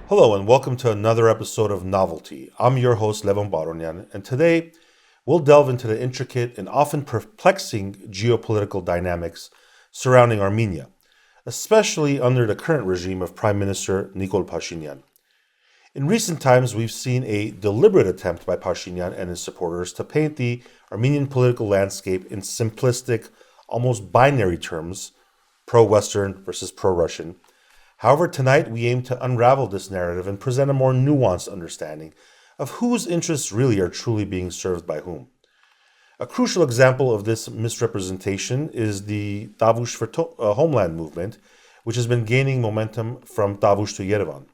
Hello and welcome to another episode of Novelty. I'm your host, Levon Baronian, and today we'll delve into the intricate and often perplexing geopolitical dynamics surrounding Armenia, especially under the current regime of Prime Minister Nikol Pashinyan. In recent times, we've seen a deliberate attempt by Pashinyan and his supporters to paint the Armenian political landscape in simplistic, almost binary terms, pro-Western versus pro-Russian. However, tonight we aim to unravel this narrative and present a more nuanced understanding of whose interests really are truly being served by whom. A crucial example of this misrepresentation is the Tavush for Homeland movement, which has been gaining momentum from Tavush to Yerevan.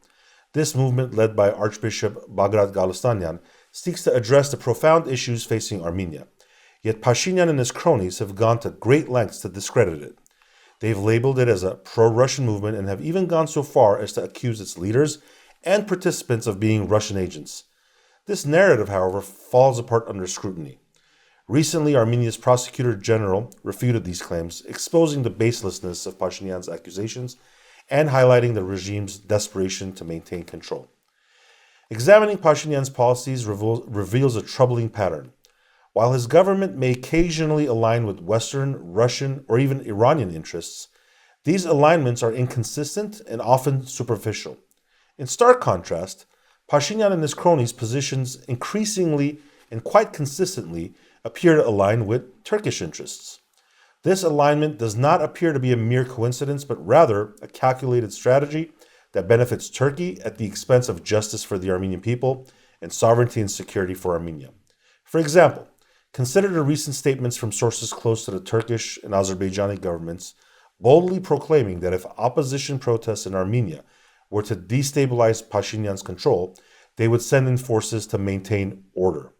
This movement, led by Archbishop Bagrat Galistanian, seeks to address the profound issues facing Armenia. Yet Pashinyan and his cronies have gone to great lengths to discredit it. They've labeled it as a pro-Russian movement and have even gone so far as to accuse its leaders and participants of being Russian agents. This narrative, however, falls apart under scrutiny. Recently, Armenia's prosecutor general refuted these claims, exposing the baselessness of Pashinyan's accusations and highlighting the regime's desperation to maintain control. Examining Pashinyan's policies reveals a troubling pattern. While his government may occasionally align with Western, Russian, or even Iranian interests, these alignments are inconsistent and often superficial. In stark contrast, Pashinyan and his cronies' positions increasingly and quite consistently appear to align with Turkish interests. This alignment does not appear to be a mere coincidence, but rather a calculated strategy that benefits Turkey at the expense of justice for the Armenian people and sovereignty and security for Armenia. For example, consider the recent statements from sources close to the Turkish and Azerbaijani governments, boldly proclaiming that if opposition protests in Armenia were to destabilize Pashinyan's control, they would send in forces to maintain order.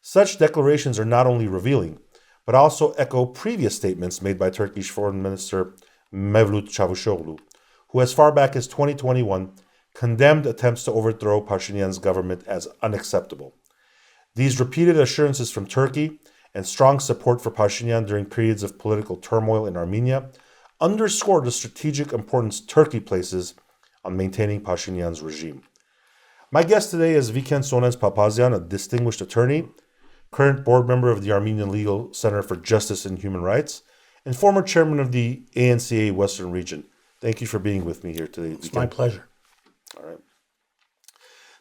Such declarations are not only revealing, but also echo previous statements made by Turkish Foreign Minister Mevlut Çavuşoğlu, who as far back as 2021 condemned attempts to overthrow Pashinyan's government as unacceptable. These repeated assurances from Turkey and strong support for Pashinyan during periods of political turmoil in Armenia underscore the strategic importance Turkey places on maintaining Pashinyan's regime. My guest today is Vicken Sonentz Papazian, a distinguished attorney, current board member of the Armenian Legal Center for Justice and Human Rights, and former chairman of the ANCA Western Region. Thank you for being with me here today, Vicken. It's my pleasure. All right.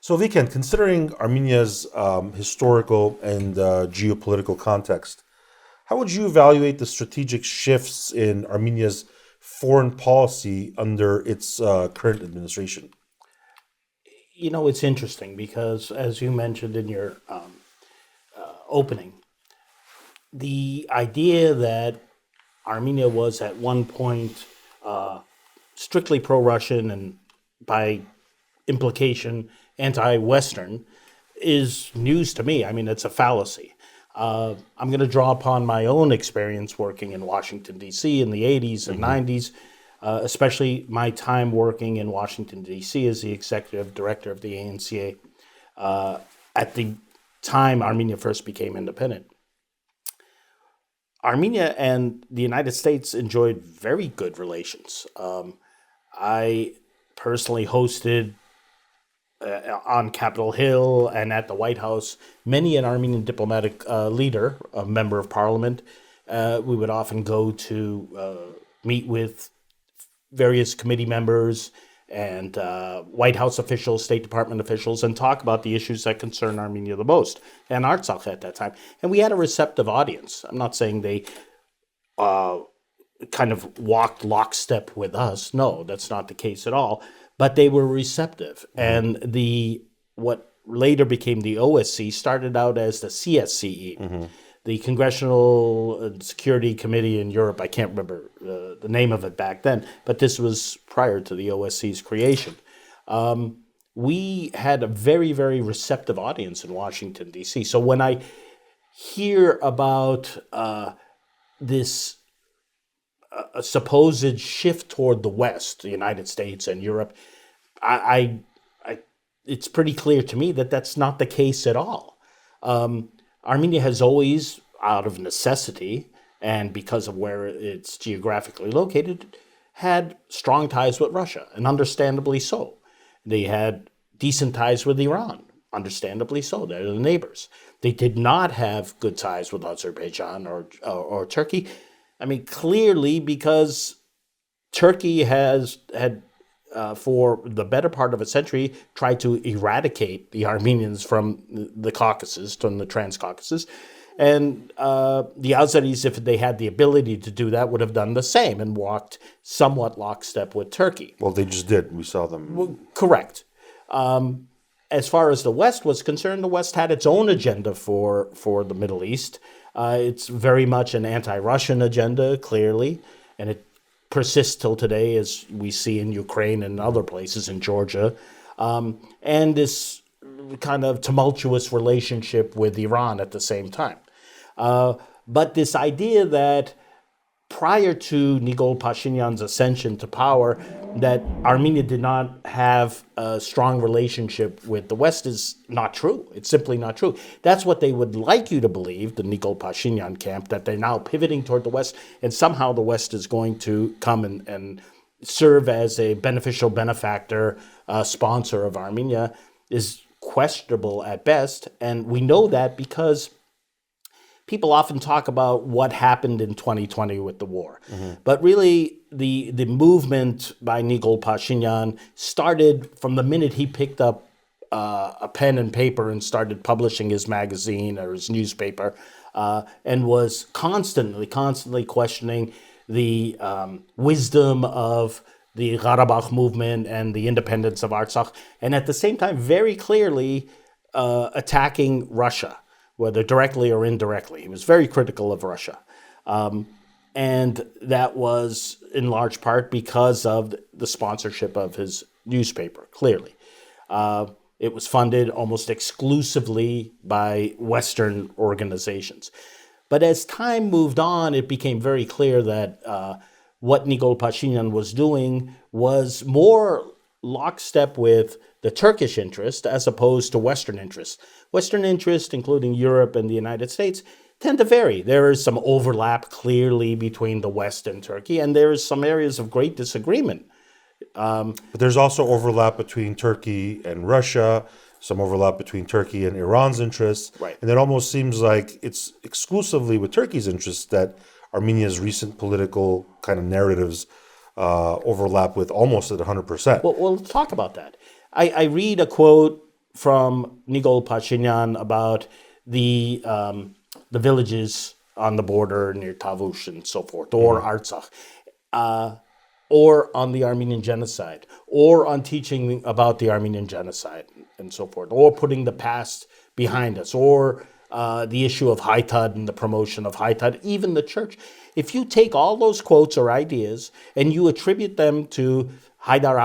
So, Vicken, considering Armenia's historical and geopolitical context, how would you evaluate the strategic shifts in Armenia's foreign policy under its current administration? You know, it's interesting because, as you mentioned in your opening, the idea that Armenia was at one point strictly pro-Russian and by implication anti-Western is news to me. I mean, it's a fallacy. I'm going to draw upon my own experience working in Washington, D.C. in the 80s and 90s, especially my time working in Washington, D.C. as the executive director of the ANCA at the time Armenia first became independent. Armenia and the United States enjoyed very good relations. I personally hosted on Capitol Hill and at the White House many an Armenian diplomatic leader, a member of parliament. We would often go to meet with various committee members and White House officials, State Department officials, and talk about the issues that concern Armenia the most, and Artsakh at that time. And we had a receptive audience. I'm not saying they kind of walked lockstep with us. No, that's not the case at all. But they were receptive. And what later became the OSCE started out as the CSCE, the Congressional Security Committee in Europe. I can't remember the name of it back then, but this was prior to the OSCE's creation. We had a very, very receptive audience in Washington, D.C. So when I hear about this a supposed shift toward the West, the United States and Europe, it's pretty clear to me that that's not the case at all. Armenia has always, out of necessity and because of where it's geographically located, had strong ties with Russia, and understandably so. They had decent ties with Iran, understandably so. They're the neighbors. They did not have good ties with Azerbaijan or Turkey. I mean, clearly because Turkey had for the better part of a century, tried to eradicate the Armenians from the Caucasus, from the Transcaucasus. And the Azeris, if they had the ability to do that, would have done the same and walked somewhat lockstep with Turkey. Well, they just did. We saw them. Well, correct. As far as the West was concerned, the West had its own agenda for the Middle East. It's very much an anti-Russian agenda, clearly, and it persists till today, as we see in Ukraine and other places in Georgia, and this kind of tumultuous relationship with Iran at the same time. But this idea that prior to Nikol Pashinyan's ascension to power, that Armenia did not have a strong relationship with the West is not true. It's simply not true. That's what they would like you to believe, the Nikol Pashinyan camp, that they're now pivoting toward the West, and somehow the West is going to come and serve as a beneficial benefactor, sponsor of Armenia, is questionable at best. And we know that because people often talk about what happened in 2020 with the war. But really, the movement by Nikol Pashinyan started from the minute he picked up a pen and paper and started publishing his magazine or his newspaper, and was constantly questioning the wisdom of the Karabakh movement and the independence of Artsakh, and at the same time very clearly attacking Russia, whether directly or indirectly. He was very critical of Russia. And that was in large part because of the sponsorship of his newspaper, clearly. It was funded almost exclusively by Western organizations. But as time moved on, it became very clear that what Nikol Pashinyan was doing was more lockstep with the Turkish interest as opposed to Western interests. Western interests, including Europe and the United States, tend to vary. There is some overlap clearly between the West and Turkey, and there is some areas of great disagreement. But there's also overlap between Turkey and Russia, some overlap between Turkey and Iran's interests. Right. And it almost seems like it's exclusively with Turkey's interests that Armenia's recent political kind of narratives overlap with almost at 100%. Well, let's talk about that. I read a quote from Nikol Pashinyan about the villages on the border near Tavush and so forth, or Artsakh, or on the Armenian genocide, or on teaching about the Armenian genocide and so forth, or putting the past behind us, or the issue of Haitad and the promotion of Haitad, even the church. If you take all those quotes or ideas and you attribute them to Haidar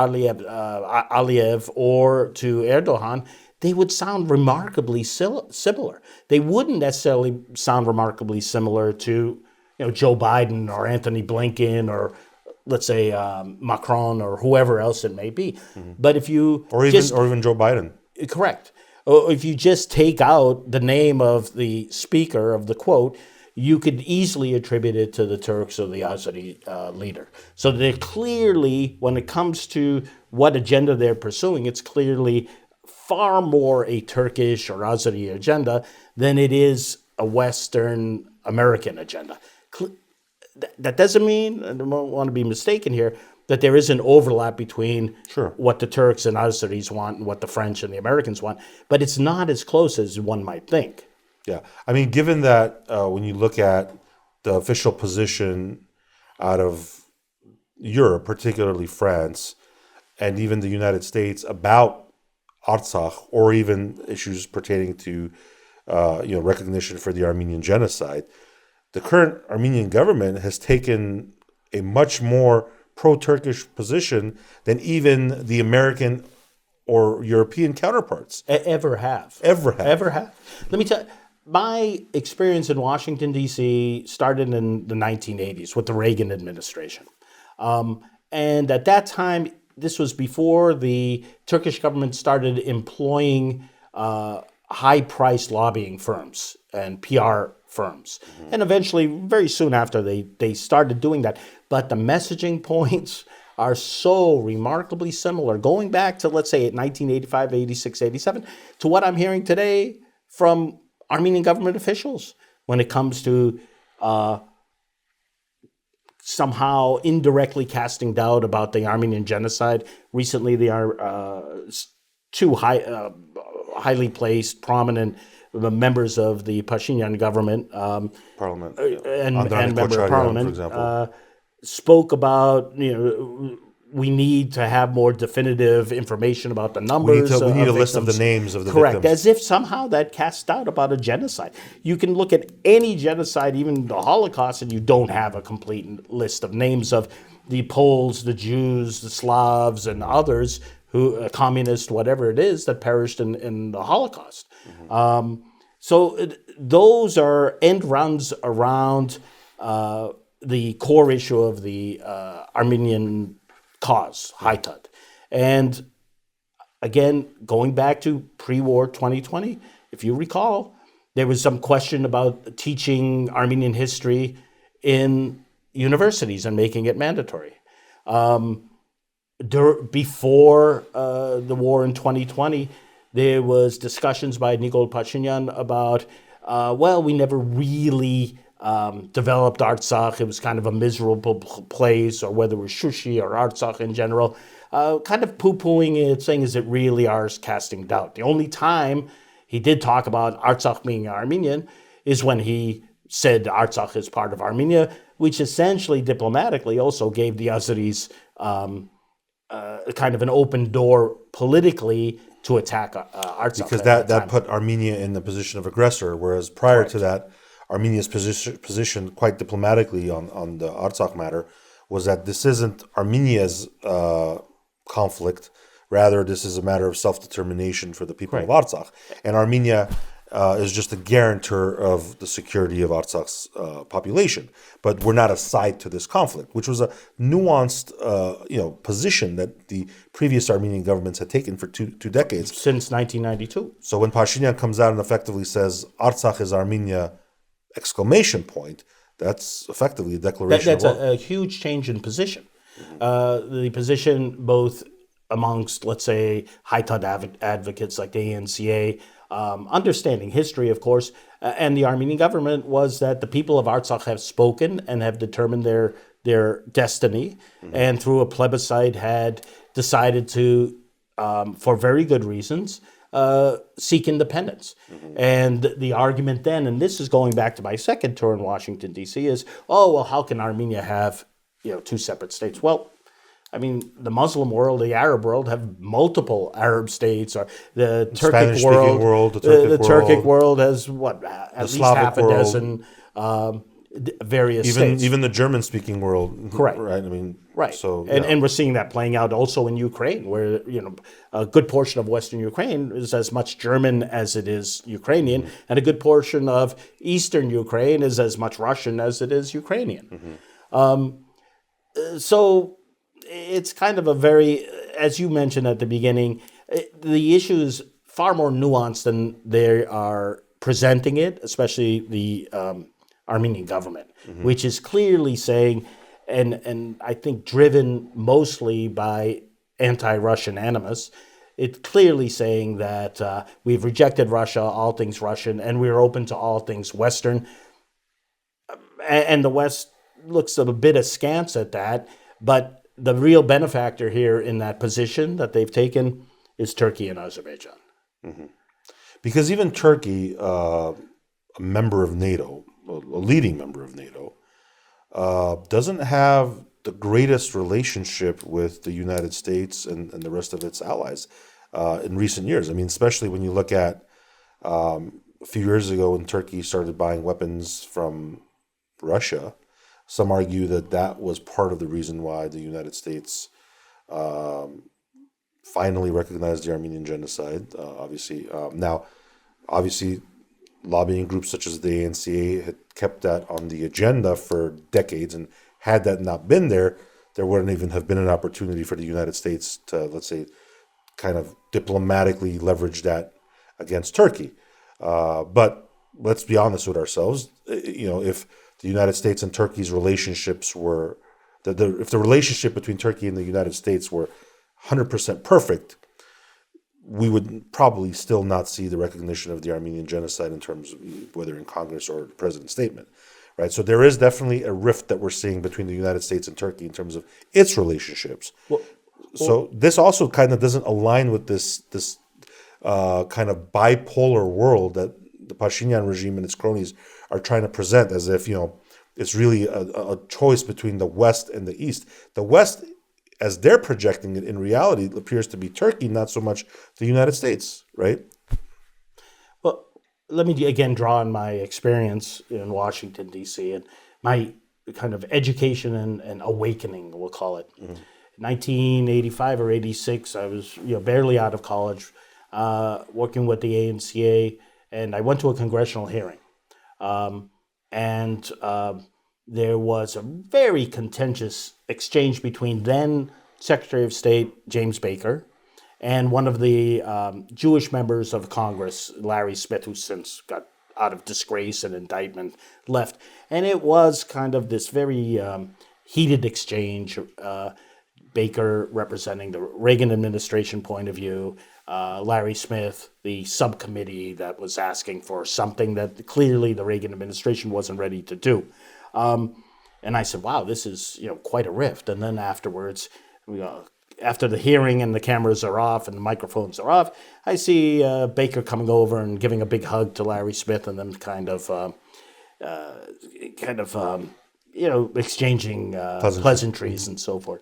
Aliyev or to Erdogan, they would sound remarkably similar. They wouldn't necessarily sound remarkably similar to Joe Biden or Anthony Blinken or let's say Macron or whoever else it may be. But if you or even Joe Biden. Correct. Or if you just take out the name of the speaker of the quote, you could easily attribute it to the Turks or the Azeri leader. So they're clearly, when it comes to what agenda they're pursuing, it's clearly far more a Turkish or Azeri agenda than it is a Western American agenda. That doesn't mean, and I don't want to be mistaken here, that there is an overlap between what the Turks and Azeris want and what the French and the Americans want, but it's not as close as one might think. Yeah. I mean, given that when you look at the official position out of Europe, particularly France, and even the United States about Artsakh, or even issues pertaining to recognition for the Armenian genocide, the current Armenian government has taken a much more pro-Turkish position than even the American or European counterparts Ever have. Let me tell you, my experience in Washington, D.C. started in the 1980s with the Reagan administration. And at that time, this was before the Turkish government started employing high-priced lobbying firms and PR firms. And eventually, very soon after, they started doing that. But the messaging points are so remarkably similar, going back to, let's say, 1985, 86, 87, to what I'm hearing today from Armenian government officials when it comes to somehow indirectly casting doubt about the Armenian genocide. Recently, there are two highly placed, prominent members of the Pashinyan government Parliament, and Andranik member of Kocharyan, parliament for example. spoke about, we need to have more definitive information about the numbers. We need a of list of the victims. names of the Correct, victims. as if somehow that casts doubt about a genocide. You can look at any genocide, even the Holocaust, and you don't have a complete list of names of the Poles, the Jews, the Slavs, and others who, communists, whatever it is, that perished in the Holocaust. Those are end runs around the core issue of the Armenian cause, Haitad. And again, going back to pre-war 2020, if you recall, there was some question about teaching Armenian history in universities and making it mandatory. Before the war in 2020, there was discussions by Nikol Pashinyan about, we never really developed Artsakh. It was kind of a miserable place, or whether it was Shushi or Artsakh in general, kind of poo-pooing it, saying, is it really ours, casting doubt. The only time he did talk about Artsakh being Armenian is when he said Artsakh is part of Armenia, which essentially diplomatically also gave the Azeris kind of an open door politically to attack Artsakh. Because that put Armenia in the position of aggressor, whereas prior to that, Armenia's position quite diplomatically on the Artsakh matter was that this isn't Armenia's conflict. Rather, this is a matter of self-determination for the people of Artsakh. And Armenia is just a guarantor of the security of Artsakh's population. But we're not a side to this conflict, which was a nuanced position that the previous Armenian governments had taken for two decades. Since 1992. So when Pashinyan comes out and effectively says, Artsakh is Armenia, ! That's effectively a declaration That's of war. a huge change in position. The position both amongst, let's say, Haitad advocates like the ANCA, understanding history, of course, and the Armenian government was that the people of Artsakh have spoken and have determined their destiny, and through a plebiscite had decided to, for very good reasons, seek independence. And the argument then, and this is going back to my second tour in Washington, D.C., is, how can Armenia have two separate states? Well, I mean, the Muslim world, the Arab world have multiple Arab states, or the Turkic world. The Turkic world has at least half a dozen various states. Even the German-speaking world, correct? Right. I mean, right. So, and we're seeing that playing out also in Ukraine, where a good portion of Western Ukraine is as much German as it is Ukrainian, and a good portion of Eastern Ukraine is as much Russian as it is Ukrainian. So it's kind of a very, as you mentioned at the beginning, the issue is far more nuanced than they are presenting it, especially the Armenian government, which is clearly saying, and I think driven mostly by anti-Russian animus, it's clearly saying that we've rejected Russia, all things Russian, and we're open to all things Western. And the West looks a bit askance at that, but the real benefactor here in that position that they've taken is Turkey and Azerbaijan. Because even Turkey, a member of NATO, a leading member of NATO, doesn't have the greatest relationship with the United States and the rest of its allies in recent years. I mean, especially when you look at a few years ago when Turkey started buying weapons from Russia. Some argue that that was part of the reason why the United States finally recognized the Armenian genocide. Obviously, lobbying groups such as the ANCA had kept that on the agenda for decades, and had that not been there, there wouldn't even have been an opportunity for the United States to, let's say, kind of diplomatically leverage that against Turkey. But let's be honest with ourselves. If the United States and Turkey's relationships were if the relationship between Turkey and the United States were 100% perfect, we would probably still not see the recognition of the Armenian genocide in terms of whether in Congress or the president's statement, right? So there is definitely a rift that we're seeing between the United States and Turkey in terms of its relationships. So this also kind of doesn't align with this kind of bipolar world that the Pashinyan regime and its cronies are trying to present as if, it's really a choice between the West and the East. The West, as they're projecting it, in reality, it appears to be Turkey, not so much the United States, right? Well, let me again draw on my experience in Washington, D.C., and my kind of education and awakening, we'll call it. Mm-hmm. 1985 or 86, I was barely out of college, working with the ANCA, and I went to a congressional hearing. There was a very contentious exchange between then Secretary of State James Baker and one of the Jewish members of Congress, Larry Smith, who since got out of disgrace and indictment, left. And it was kind of this very heated exchange, Baker representing the Reagan administration point of view, Larry Smith, the subcommittee that was asking for something that clearly the Reagan administration wasn't ready to do. And I said, wow, this is quite a rift. And then afterwards, after the hearing and the cameras are off and the microphones are off, I see Baker coming over and giving a big hug to Larry Smith and then kind of exchanging pleasantries and so forth.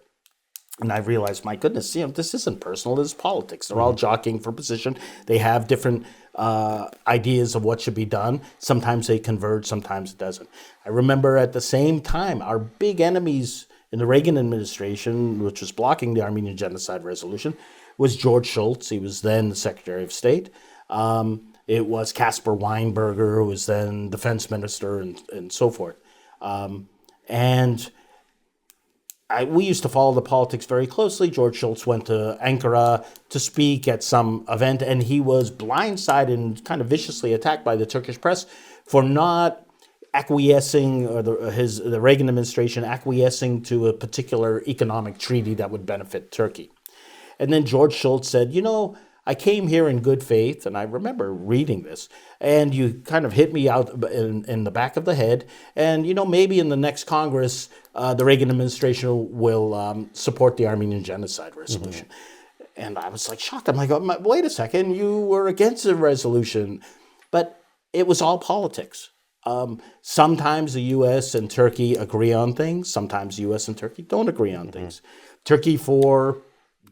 And I realized, my goodness, this isn't personal. This is politics. They're all jockeying for position. They have different ideas of what should be done. Sometimes they converge, sometimes it doesn't. I remember at the same time, our big enemies in the Reagan administration, which was blocking the Armenian Genocide Resolution, was George Shultz. He was then the Secretary of State. It was Caspar Weinberger, who was then defense minister and so forth. We used to follow the politics very closely. George Shultz went to Ankara to speak at some event, and he was blindsided and kind of viciously attacked by the Turkish press for not acquiescing, or the Reagan administration acquiescing to a particular economic treaty that would benefit Turkey. And then George Shultz said, I came here in good faith, and I remember reading this, and you kind of hit me out in the back of the head, and maybe in the next Congress, the Reagan administration will support the Armenian Genocide Resolution. Mm-hmm. And I was like shocked. I'm like, wait a second, you were against the resolution. But it was all politics. Sometimes the U.S. and Turkey agree on things. Sometimes the U.S. and Turkey don't agree on things. Turkey, for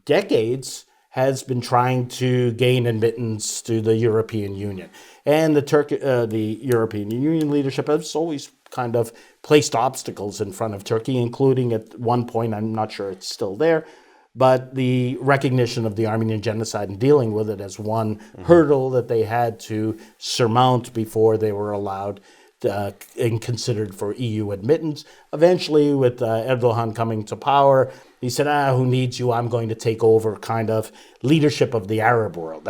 decades, has been trying to gain admittance to the European Union. And the European Union leadership has always kind of placed obstacles in front of Turkey, including at one point, I'm not sure it's still there, but the recognition of the Armenian genocide and dealing with it as one hurdle that they had to surmount before they were allowed and considered for EU admittance. Eventually, with Erdogan coming to power, he said, who needs you? I'm going to take over kind of leadership of the Arab world.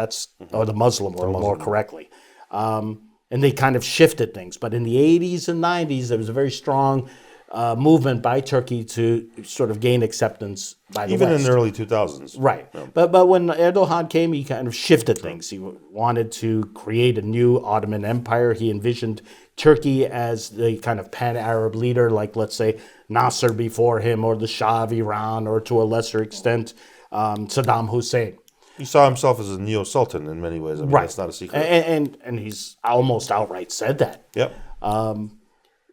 Or the Muslim world, more correctly. And they kind of shifted things. But in the 80s and 90s, there was a very strong movement by Turkey to sort of gain acceptance by the West. Even in the early 2000s. Right. Yeah. But when Erdogan came, he kind of shifted things. He wanted to create a new Ottoman Empire. He envisioned Turkey as the kind of pan-Arab leader, like, let's say, Nasser before him, or the Shah of Iran, or to a lesser extent, Saddam Hussein. He saw himself as a neo-sultan in many ways. I mean, that's not a secret. And he's almost outright said that. Yep.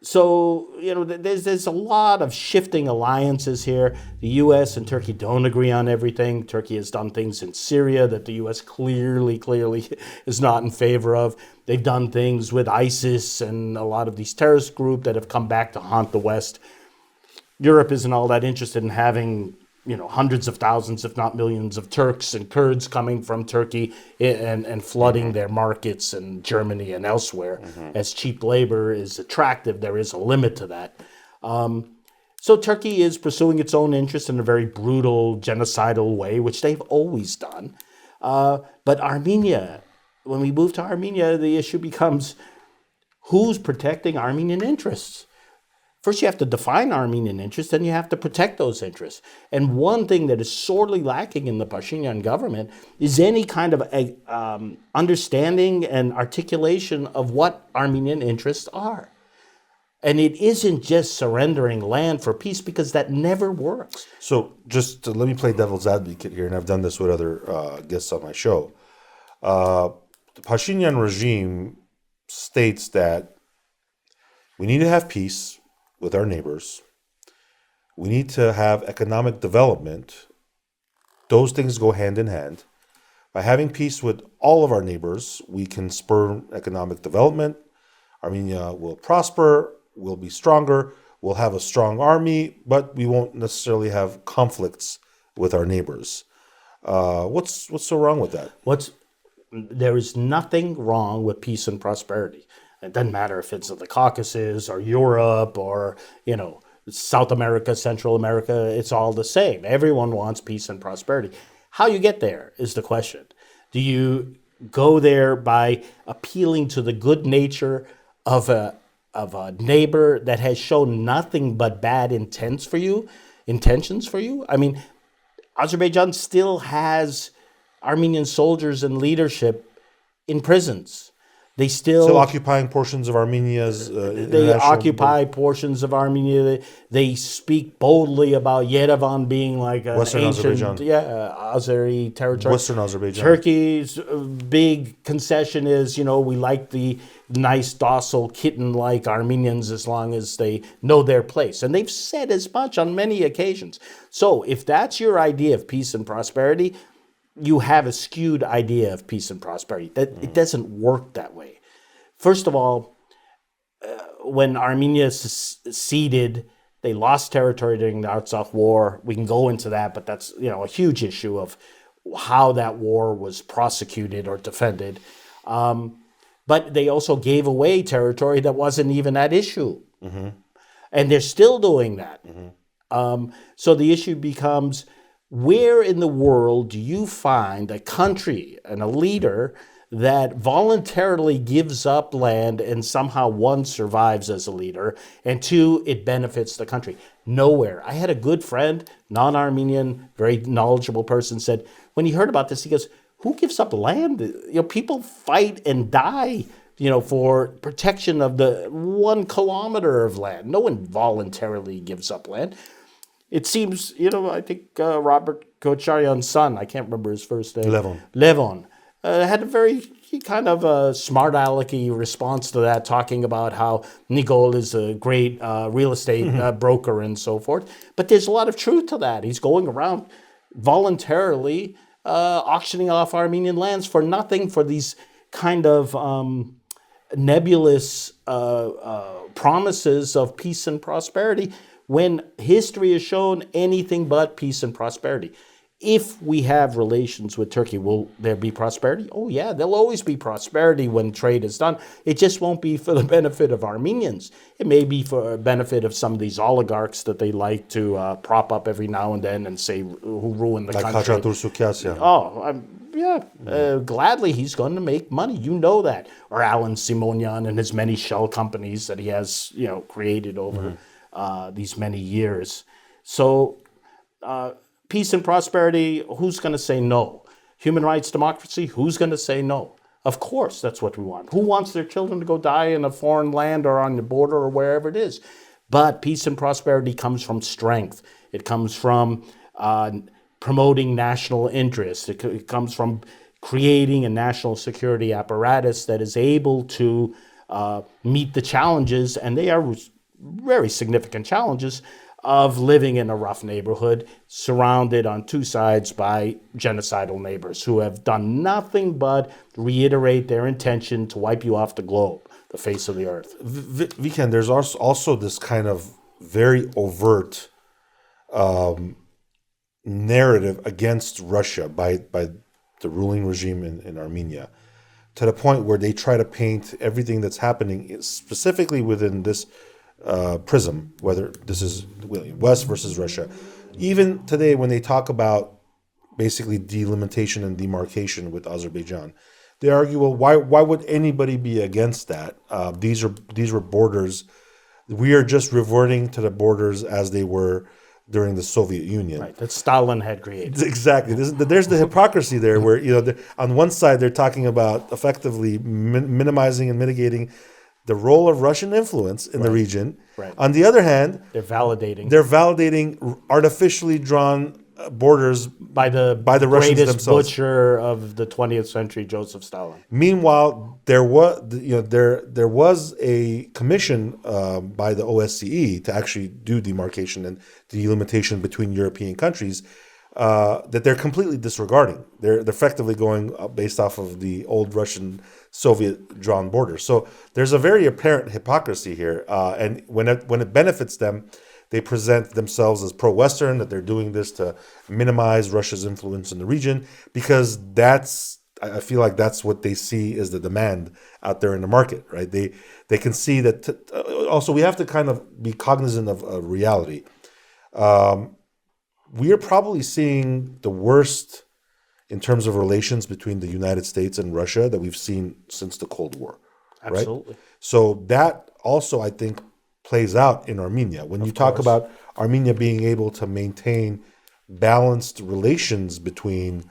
So, there's a lot of shifting alliances here. The U.S. and Turkey don't agree on everything. Turkey has done things in Syria that the U.S. clearly is not in favor of. They've done things with ISIS and a lot of these terrorist groups that have come back to haunt the West. Europe isn't all that interested in having hundreds of thousands, if not millions, of Turks and Kurds coming from Turkey and flooding their markets in Germany and elsewhere. As cheap labor is attractive, there is a limit to that. So Turkey is pursuing its own interests in a very brutal, genocidal way, which they've always done. But Armenia, when we move to Armenia, the issue becomes, who's protecting Armenian interests? First, you have to define Armenian interests, and you have to protect those interests. And one thing that is sorely lacking in the Pashinyan government is any kind of understanding and articulation of what Armenian interests are. And it isn't just surrendering land for peace, because that never works. So just let me play devil's advocate here, and I've done this with other guests on my show. The Pashinyan regime states that we need to have peace with our neighbors. We need to have economic development. Those things go hand in hand. By having peace with all of our neighbors, we can spur economic development. Armenia will prosper, will be stronger, we'll have a strong army, but we won't necessarily have conflicts with our neighbors. What's so wrong with that? There is nothing wrong with peace and prosperity. It doesn't matter if it's the Caucasus or Europe or, South America, Central America, it's all the same. Everyone wants peace and prosperity. How you get there is the question. Do you go there by appealing to the good nature of a neighbor that has shown nothing but bad intentions for you? I mean, Azerbaijan still has Armenian soldiers and leadership in prisons. They still occupying portions of Armenia's. They occupy portions of Armenia. They speak boldly about Yerevan being like an Western ancient, Azerbaijan. Azeri territory. Western Azerbaijan. Turkey's big concession is, we like the nice, docile, kitten-like Armenians as long as they know their place. And they've said as much on many occasions. So if that's your idea of peace and prosperity, you have a skewed idea of peace and prosperity. It doesn't work that way. First of all, when Armenia seceded, they lost territory during the Artsakh War. We can go into that, but that's a huge issue of how that war was prosecuted or defended. But they also gave away territory that wasn't even at issue. Mm-hmm. And they're still doing that. Mm-hmm. So the issue becomes, where in the world do you find a country and a leader that voluntarily gives up land and somehow, one, survives as a leader, and two, it benefits the country? Nowhere. I had a good friend, non-Armenian, very knowledgeable person, said, when he heard about this, he goes, who gives up land? People fight and die, for protection of the 1 kilometer of land. No one voluntarily gives up land. It seems, I think Robert Kocharyan's son, I can't remember his first name. Levon. Had a very kind of smart alecky response to that, talking about how Nikol is a great real estate broker and so forth. But there's a lot of truth to that. He's going around voluntarily auctioning off Armenian lands for nothing, for these kind of nebulous promises of peace and prosperity, when history has shown anything but peace and prosperity. If we have relations with Turkey, will there be prosperity? Oh yeah, there'll always be prosperity when trade is done. It just won't be for the benefit of Armenians. It may be for the benefit of some of these oligarchs that they like to prop up every now and then and say who ruin the country. Like Khachatur Sukyasyan. Gladly he's going to make money. You know that. Or Alan Simonyan and his many shell companies that he has, created over these many years. So peace and prosperity, who's going to say no? Human rights, democracy, who's going to say no? Of course, that's what we want. Who wants their children to go die in a foreign land or on the border or wherever it is? But peace and prosperity comes from strength. It comes from promoting national interests. It comes from creating a national security apparatus that is able to meet the challenges, and they are very significant challenges, of living in a rough neighborhood surrounded on two sides by genocidal neighbors who have done nothing but reiterate their intention to wipe you off the globe, the face of the earth. Vicken, there's also this kind of very overt narrative against Russia by the ruling regime in Armenia, to the point where they try to paint everything that's happening specifically within this prism, whether this is West versus Russia. Even today, when they talk about basically delimitation and demarcation with Azerbaijan, they argue, well, why would anybody be against that? These were borders we are just reverting to the borders as they were during the Soviet Union. Right, that Stalin had created. Exactly. There's the hypocrisy there, where on one side they're talking about effectively minimizing and mitigating the role of Russian influence in the region. Right. On the other hand, They're validating artificially drawn borders by the Russians greatest themselves. butcher of the 20th century, Joseph Stalin. Meanwhile, there was a commission by the OSCE to actually do demarcation and delimitation between European countries that they're completely disregarding. They're effectively going based off of the old Russian Soviet drawn borders. So there's a very apparent hypocrisy here, and when it benefits them, they present themselves as pro-Western, that they're doing this to minimize Russia's influence in the region, because I feel like that's what they see as the demand out there in the market, right? They can see that. Also, we have to kind of be cognizant of reality. We are probably seeing the worst in terms of relations between the United States and Russia that we've seen since the Cold War. Absolutely. Right? So that also, I think, plays out in Armenia. When you talk about Armenia being able to maintain balanced relations between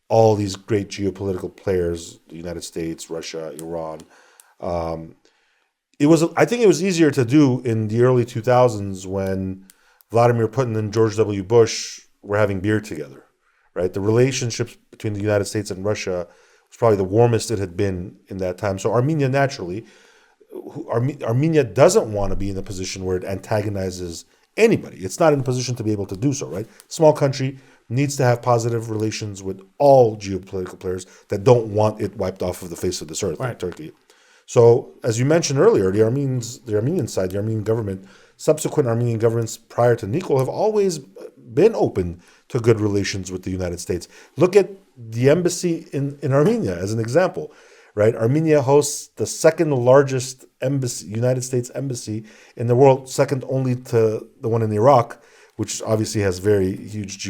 all these great geopolitical players, the United States, Russia, Iran, I think it was easier to do in the early 2000s when Vladimir Putin and George W. Bush were having beer together, right? The relationships between the United States and Russia was probably the warmest it had been in that time. So Armenia naturally, Armenia doesn't want to be in a position where it antagonizes anybody. It's not in a position to be able to do so, right? Small country needs to have positive relations with all geopolitical players that don't want it wiped off of the face of this earth, like Turkey. So, as you mentioned earlier, the Armenian side, the Armenian government, subsequent Armenian governments prior to Nikol have always been open to good relations with the United States. Look at the embassy in Armenia as an example. Right, Armenia hosts the second largest United States embassy in the world, second only to the one in Iraq, which obviously has very huge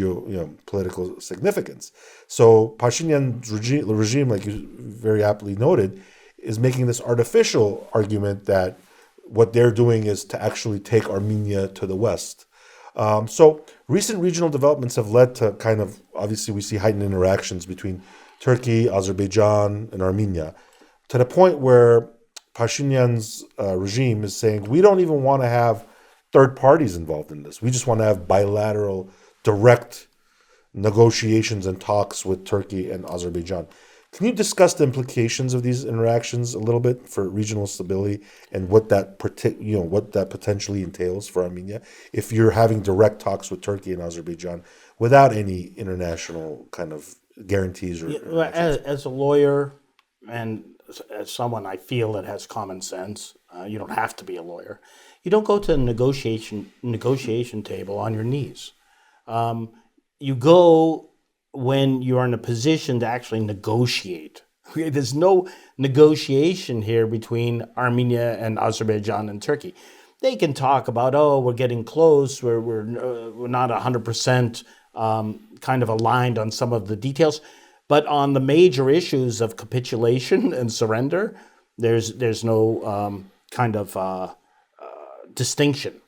political significance. So Pashinyan's regime, like you very aptly noted, is making this artificial argument that what they're doing is to actually take Armenia to the West. So recent regional developments have led to obviously we see heightened interactions between Turkey, Azerbaijan, and Armenia, to the point where Pashinyan's regime is saying, we don't even want to have third parties involved in this. We just want to have bilateral, direct negotiations and talks with Turkey and Azerbaijan. Can you discuss the implications of these interactions a little bit for regional stability and what that potentially entails for Armenia if you're having direct talks with Turkey and Azerbaijan without any international kind of guarantees or as a lawyer and as someone I feel that has common sense, you don't have to be a lawyer. You don't go to a negotiation table on your knees. You go when you're in a position to actually negotiate. There's no negotiation here between Armenia and Azerbaijan and Turkey. They can talk about, we're getting close, we're not 100% kind of aligned on some of the details, but on the major issues of capitulation and surrender, there's no kind of distinction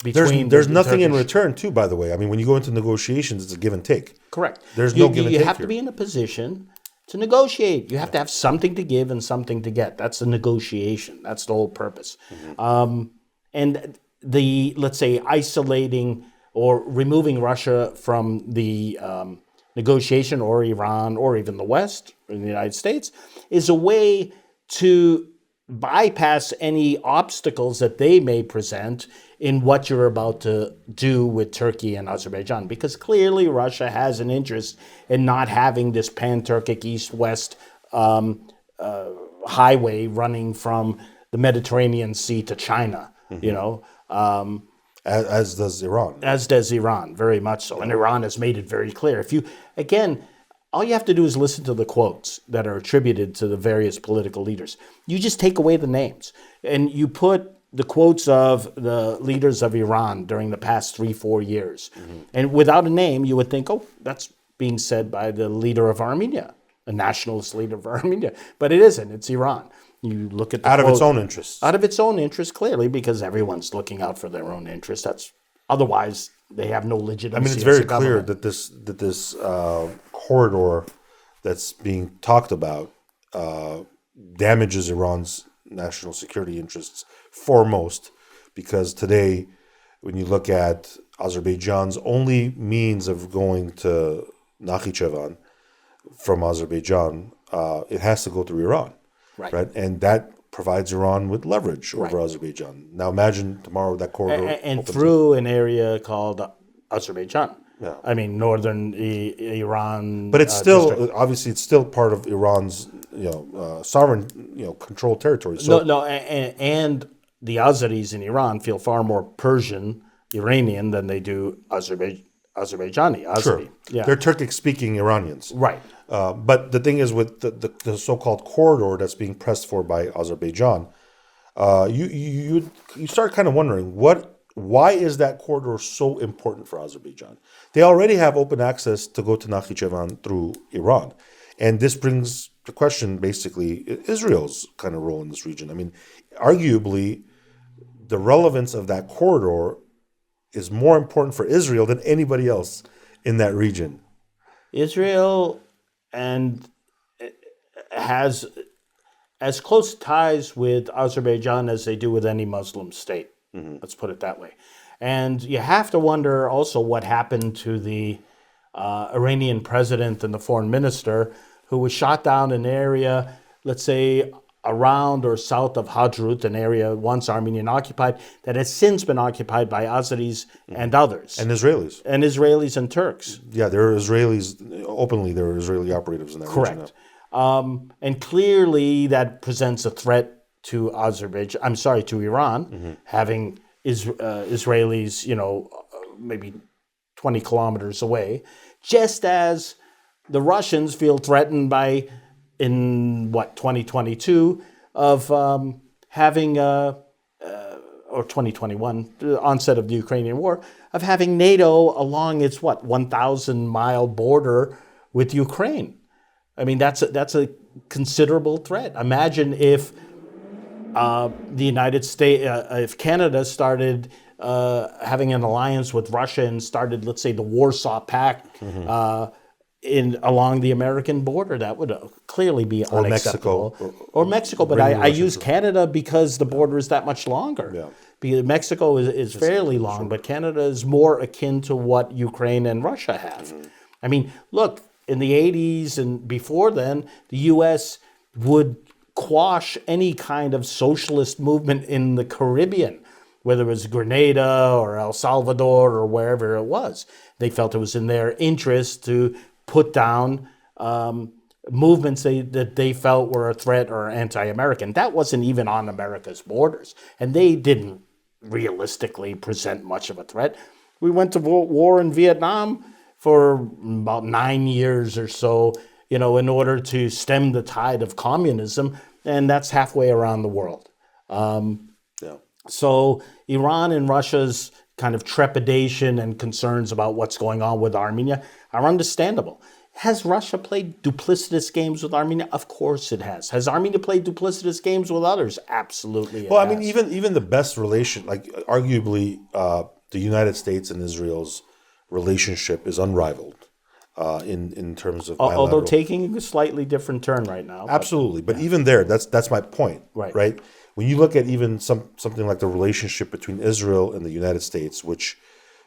between. There's nothing in return, too. By the way, I mean, when you go into negotiations, it's a give and take. Correct. There's no give and take. You have to be in a position to negotiate. You have to have something to give and something to get. That's the negotiation. That's the whole purpose. Mm-hmm. And the, let's say, isolating or removing Russia from the negotiation, or Iran, or even the West, or the United States, is a way to bypass any obstacles that they may present in what you're about to do with Turkey and Azerbaijan. Because clearly Russia has an interest in not having this pan-Turkic east-west highway running from the Mediterranean Sea to China, mm-hmm. As does Iran. As does Iran, very much so. And Iran has made it very clear. All you have to do is listen to the quotes that are attributed to the various political leaders. You just take away the names and you put the quotes of the leaders of Iran during the past 3-4 years. Mm-hmm. And without a name, you would think, that's being said by the leader of Armenia. a nationalist leader of Armenia, but it isn't. It's Iran. You look at the Out of its quote- own interests. out of its own interest, clearly, because everyone's looking out for their own interest. That's otherwise they have no legitimacy. I mean, it's as very a clear government. that this corridor that's being talked about damages Iran's national security interests foremost, because today, when you look at Azerbaijan's only means of going to Nakhichevan from Azerbaijan, it has to go through Iran, Right. And that provides Iran with leverage over Azerbaijan. Now imagine tomorrow that corridor And opens through an area called Azerbaijan. Yeah. I mean, northern Iran. But it's still district. obviously it's still part of Iran's sovereign controlled territory. So And the Azeris in Iran feel far more Persian, Iranian than they do Azerbaijani. Azeri. sure, Yeah. they're Turkic speaking Iranians. Right. But the thing is with the so-called corridor that's being pressed for by Azerbaijan, you start kind of wondering why is that corridor so important for Azerbaijan? They already have open access to go to Nakhichevan through Iran. And this brings to question, basically, Israel's kind of role in this region. I mean, arguably, the relevance of that corridor is more important for Israel than anybody else in that region. Israel and has as close ties with Azerbaijan as they do with any Muslim state. Let's put it that way. And you have to wonder also what happened to the Iranian president and the foreign minister who was shot down in an area, let's say, around or south of Hadrut, an area once Armenian occupied, that has since been occupied by Azeris and others. And Israelis. And Israelis and Turks. Yeah, there are Israelis, openly there are Israeli operatives in that region. Correct. And clearly that presents a threat to to Iran, having Israelis, maybe 20 kilometers away, just as the Russians feel threatened by, in 2022, of having, or 2021, the onset of the Ukrainian war, of having NATO along its 1,000-mile border with Ukraine. I mean, that's a considerable threat. Imagine if the United States, if Canada started having an alliance with Russia and started, let's say, the Warsaw Pact along the American border, that would clearly be unacceptable. Or Mexico, but I use Canada because the border is that much longer. Yeah. Because Mexico is fairly long, but Canada is more akin to what Ukraine and Russia have. I mean, look, in the 80s and before then, the U.S. would quash any kind of socialist movement in the Caribbean, whether it was Grenada or El Salvador or wherever it was. They felt it was in their interest to put down movements that they felt were a threat or anti-American. That wasn't even on America's borders. And they didn't realistically present much of a threat. We went to war in Vietnam for about 9 years or so, in order to stem the tide of communism, and that's halfway around the world. So Iran and Russia's kind of trepidation and concerns about what's going on with Armenia are understandable. Has Russia played duplicitous games with Armenia? Of course it has. Has Armenia played duplicitous games with others? Absolutely it Well, I has. mean, even the best relation, like arguably the United States and Israel's relationship is unrivaled in terms of bilateral. Although taking a slightly different turn right now. Absolutely, but even there, that's my point. Right. When you look at even something like the relationship between Israel and the United States, which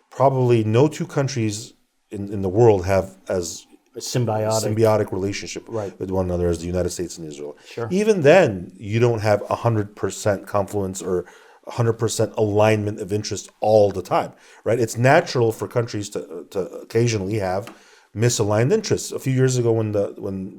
probably no two countries in the world have as A symbiotic. symbiotic relationship Right. with one another as the United States and Israel. Sure. Even then, you don't have 100% confluence or 100% alignment of interest all the time, right? It's natural for countries to occasionally have misaligned interests. A few years ago, when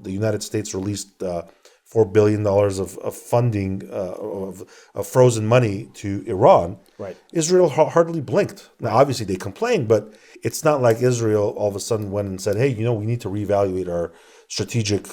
the United States released $4 billion of funding of frozen money to Iran, Right. Israel hardly blinked. Now, obviously, they complained, but it's not like Israel all of a sudden went and said, hey, we need to reevaluate our strategic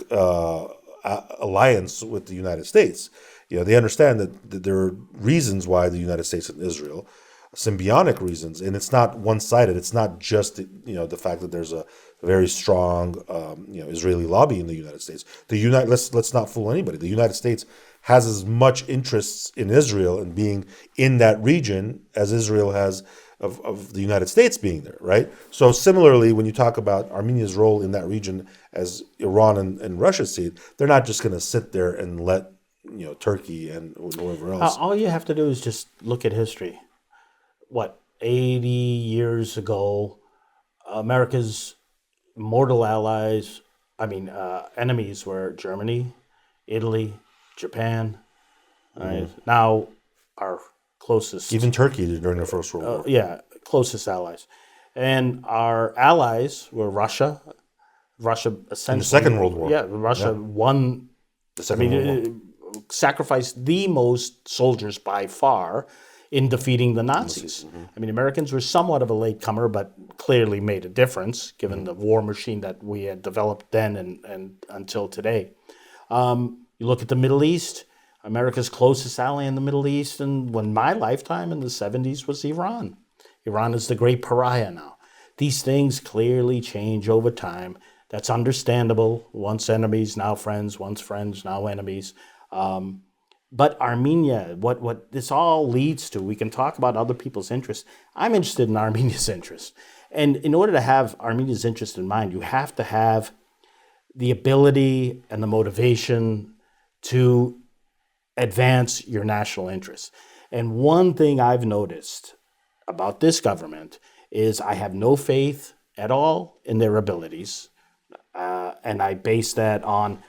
alliance with the United States. They understand that there are reasons why the United States and Israel symbiotic reasons, and it's not one-sided. It's not just the fact that there's a very strong Israeli lobby in the United States. Let's not fool anybody. The United States has as much interests in Israel and being in that region as Israel has of the United States being there, right? So similarly, when you talk about Armenia's role in that region as Iran and Russia see it, they're not just going to sit there and let Turkey and whoever else. All you have to do is just look at history. 80 years ago, America's mortal allies, enemies were Germany, Italy, Japan. Right? Now, our closest... Even Turkey during the First World War. Closest allies. And our allies were Russia. Russia essentially... In the Second World War. Yeah, Russia won... The Second World War. Sacrificed the most soldiers by far in defeating the Nazis. Americans were somewhat of a latecomer, but clearly made a difference given the war machine that we had developed then and until today. You look at the Middle East, America's closest ally in the Middle East, and when my lifetime in the 70s was Iran. Iran is the great pariah now. These things clearly change over time. That's understandable. Once enemies, now friends. Once friends, now enemies. But Armenia, what this all leads to, we can talk about other people's interests. I'm interested in Armenia's interest. And in order to have Armenia's interest in mind, you have to have the ability and the motivation to advance your national interests. And one thing I've noticed about this government is I have no faith at all in their abilities. And I base that on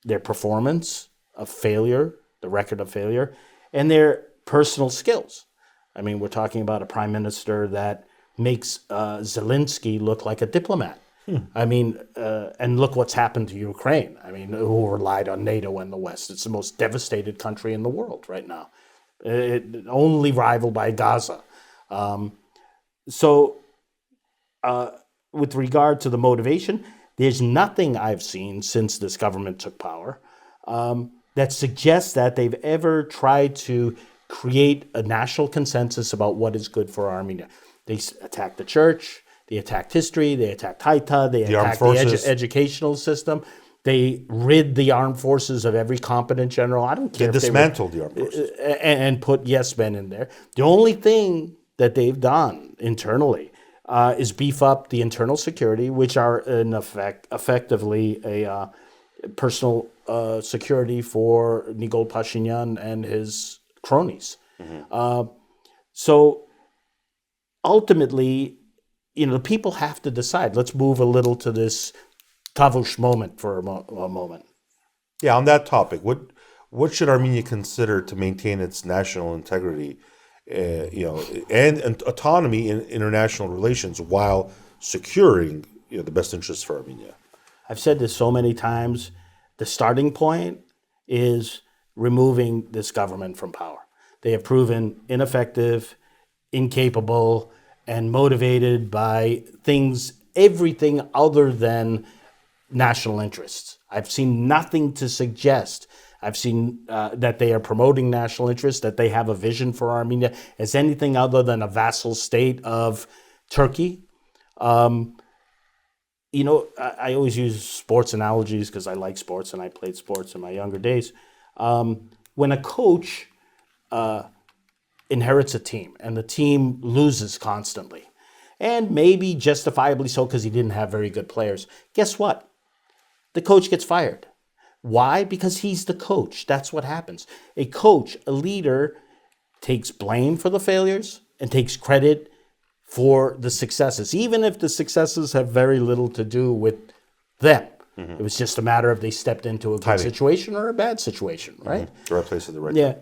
their performance of failure, the record of failure, and their personal skills. We're talking about a prime minister that makes Zelensky look like a diplomat. And look what's happened to Ukraine. Who relied on NATO and the West. It's the most devastated country in the world right now. Only rivaled by Gaza. With regard to the motivation, there's nothing I've seen since this government took power that suggests that they've ever tried to create a national consensus about what is good for Armenia. They attacked the church, they attacked history, they attacked Haita, they attacked the educational system. They rid the armed forces of every competent general. I don't care. They dismantled the armed forces. And put yes men in there. The only thing that they've done internally is beef up the internal security, which are in effect effectively a personal security for Nikol Pashinyan and his cronies. So ultimately, the people have to decide. Let's move a little to this Tavush moment for a moment. Yeah, on that topic, what should Armenia consider to maintain its national integrity, and autonomy in international relations while securing the best interests for Armenia? I've said this so many times. The starting point is removing this government from power. They have proven ineffective, incapable, and motivated by everything other than national interests. I've seen nothing to suggest. I've seen that they are promoting national interests, that they have a vision for Armenia as anything other than a vassal state of Turkey. I always use sports analogies because I like sports and I played sports in my younger days. When a coach inherits a team and the team loses constantly, and maybe justifiably so because he didn't have very good players, guess what? The coach gets fired. Why? Because he's the coach. That's what happens. A coach, a leader, takes blame for the failures and takes credit for the successes, even if the successes have very little to do with them. It was just a matter of they stepped into a good situation or a bad situation, right? The right place at the right time.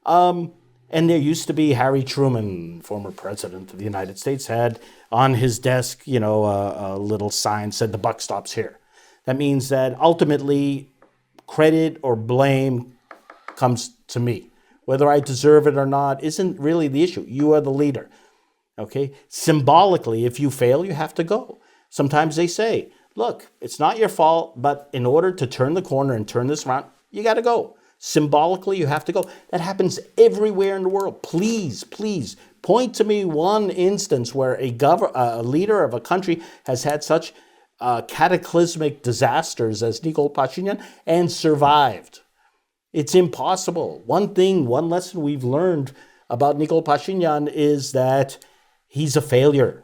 Yeah. And there used to be Harry Truman, former president of the United States, had on his desk, a little sign said, "The buck stops here." That means that ultimately credit or blame comes to me. Whether I deserve it or not isn't really the issue. You are the leader. Okay? Symbolically, if you fail, you have to go. Sometimes they say, look, it's not your fault, but in order to turn the corner and turn this around, you got to go. Symbolically, you have to go. That happens everywhere in the world. Please, please point to me one instance where a leader of a country has had such cataclysmic disasters as Nikol Pashinyan and survived. It's impossible. One lesson we've learned about Nikol Pashinyan is that he's a failure.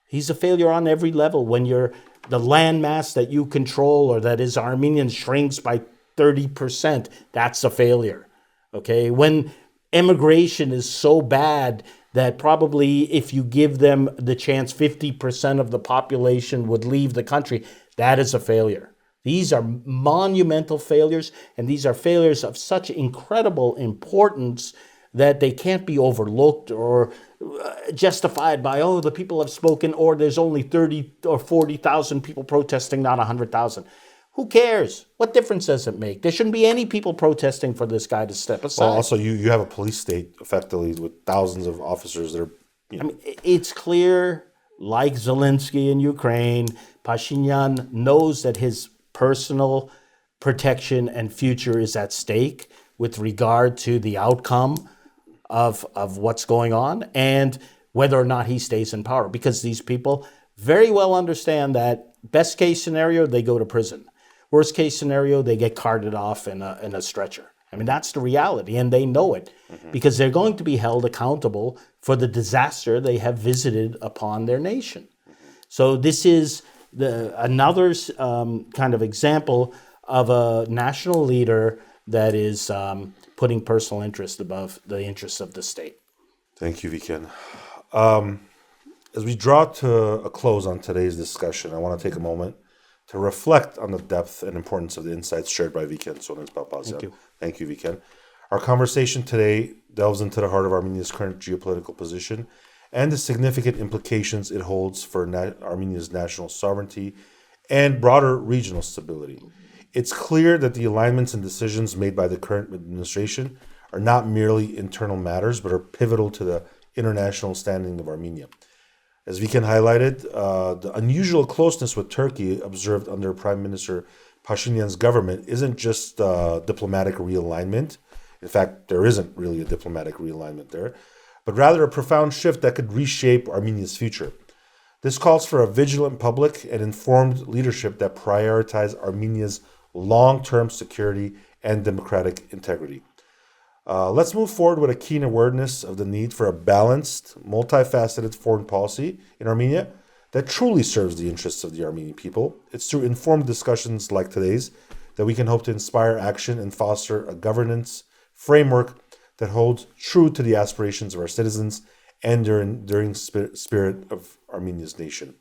He's a failure on every level. When the landmass that you control or that is Armenian shrinks by 30%, that's a failure. Okay? When immigration is so bad that probably if you give them the chance, 50% of the population would leave the country, that is a failure. These are monumental failures, and these are failures of such incredible importance that they can't be overlooked or justified by, the people have spoken, or there's only 30 or 40,000 people protesting, not 100,000. Who cares? What difference does it make? There shouldn't be any people protesting for this guy to step aside. Well, also, you have a police state, effectively, with thousands of officers that are... I mean, it's clear, like Zelensky in Ukraine, Pashinyan knows that his personal protection and future is at stake with regard to the outcome of what's going on and whether or not he stays in power. Because these people very well understand that best case scenario, they go to prison. Worst case scenario, they get carted off in a stretcher. I mean, that's the reality, and they know it because they're going to be held accountable for the disaster they have visited upon their nation. So this is another kind of example of a national leader that is putting personal interest above the interests of the state. Thank you, Vicken. As we draw to a close on today's discussion, I want to take a moment to reflect on the depth and importance of the insights shared by Vicken Sonentz Papazian. Thank you, Vicken. Our conversation today delves into the heart of Armenia's current geopolitical position and the significant implications it holds for Armenia's national sovereignty and broader regional stability. It's clear that the alignments and decisions made by the current administration are not merely internal matters, but are pivotal to the international standing of Armenia. As Vicken highlighted, the unusual closeness with Turkey observed under Prime Minister Pashinyan's government isn't just diplomatic realignment. In fact, there isn't really a diplomatic realignment there, but rather a profound shift that could reshape Armenia's future. This calls for a vigilant public and informed leadership that prioritize Armenia's long-term security and democratic integrity. Let's move forward with a keen awareness of the need for a balanced, multifaceted foreign policy in Armenia that truly serves the interests of the Armenian people. It's through informed discussions like today's that we can hope to inspire action and foster a governance framework that holds true to the aspirations of our citizens and their enduring spirit of Armenia's nation.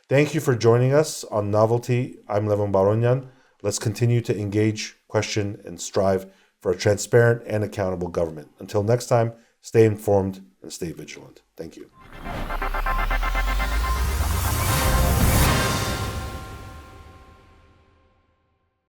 Thank you for joining us on Novelty. I'm Levon Baronian. Let's continue to engage, question, and strive for a transparent and accountable government. Until next time, stay informed and stay vigilant. Thank you.